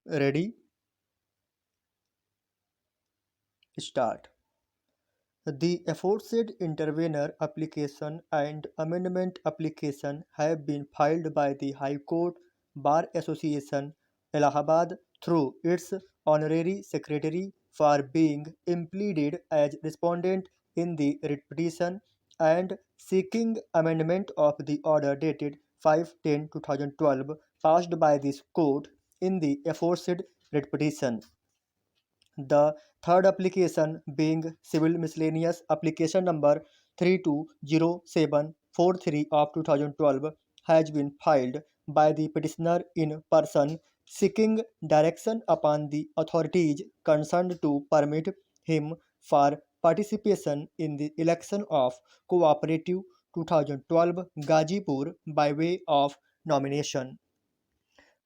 Ready? Start. The aforesaid intervener application and amendment application have been filed by the High Court Bar Association, Allahabad, through its Honorary Secretary for being impleaded as respondent in the writ petition and seeking amendment of the order dated 5/10/2012 passed by this court in the aforesaid writ petition. The third application, being Civil Miscellaneous Application number 320743 of 2012, has been filed by the petitioner in person seeking direction upon the authorities concerned to permit him for participation in the election of Cooperative 2012 Gazipur by way of nomination.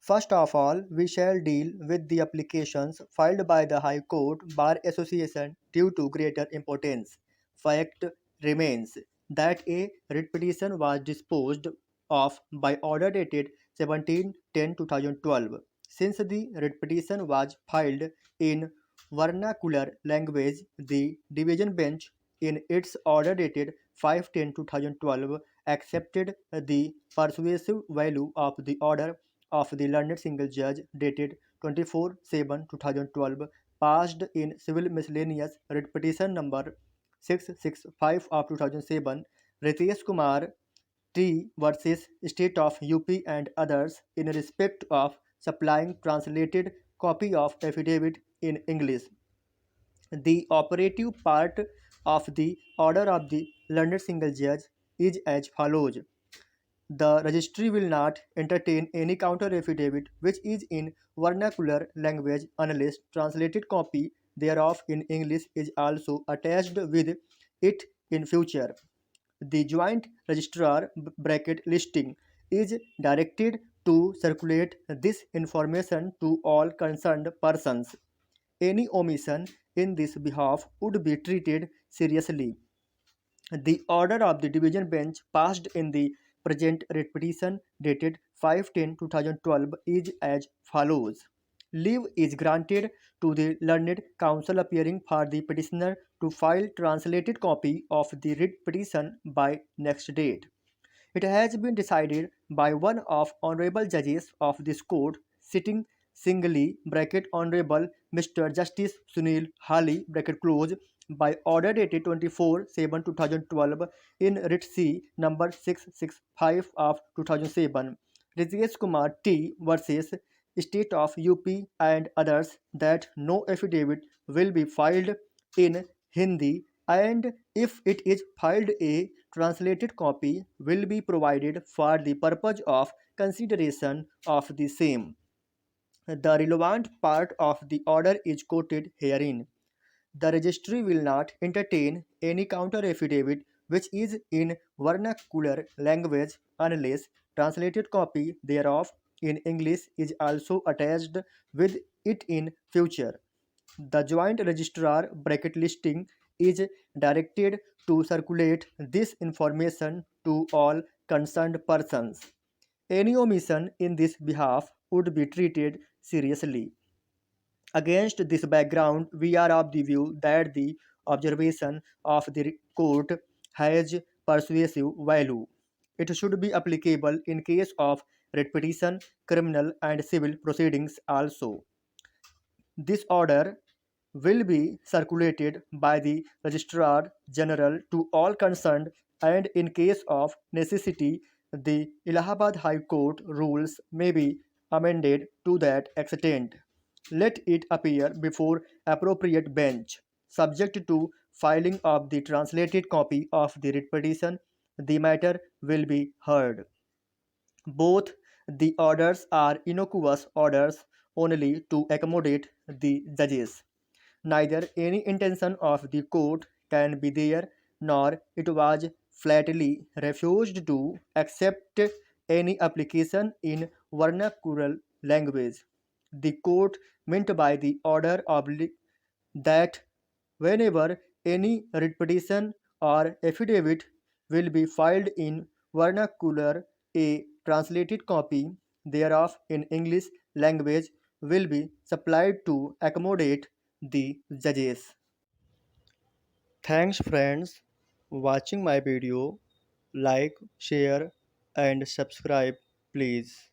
First of all, we shall deal with the applications filed by the High Court Bar Association due to greater importance. Fact remains that a writ petition was disposed of by order dated 17/10/2012. Since the writ petition was filed in vernacular language, the division bench in its order dated 5/10/2012 accepted the persuasive value of the order of the learned single judge dated 24/7/2012 passed in civil miscellaneous writ petition number 665 of 2007, Ritesh Kumar T versus State of UP and others in respect of supplying translated copy of affidavit in English. The operative part of the order of the learned single judge is as follows: the registry will not entertain any counter affidavit which is in vernacular language unless translated copy thereof in English is also attached with it in future. The joint registrar listing is directed to circulate this information to all concerned persons. Any omission in this behalf would be treated seriously. The order of the division bench passed in the present writ petition dated 5/10/2012 is as follows. Leave is granted to the learned counsel appearing for the petitioner to file translated copy of the writ petition by next date. It has been decided by one of honorable judges of this court sitting singly Honorable Mr. Justice Sunil Hali by order dated 24/7/2012 in writ C number 665 of 2007. Ritesh Kumar T versus State of UP and others that no affidavit will be filed in Hindi, and if it is filed a translated copy will be provided for the purpose of consideration of the same. The relevant part of the order is quoted herein. The registry will not entertain any counter affidavit which is in vernacular language unless translated copy thereof in English is also attached with it in future. The joint registrar listing is directed to circulate this information to all concerned persons. Any omission in this behalf would be treated seriously. Against this background, we are of the view that the observation of the court has persuasive value. It should be applicable in case of writ petition, criminal and civil proceedings also. This order will be circulated by the Registrar General to all concerned, and in case of necessity, the Allahabad High Court rules may be amended to that extent. Let it appear before appropriate bench. Subject to filing of the translated copy of the writ petition, the matter will be heard. Both the orders are innocuous orders only to accommodate the judges. Neither any intention of the court can be there, nor it was flatly refused to accept any application in vernacular language. The court meant by the order that whenever any writ petition or affidavit will be filed in vernacular, a translated copy thereof in English language will be supplied to accommodate the judges. Thanks friends watching my video. Like, share and subscribe please.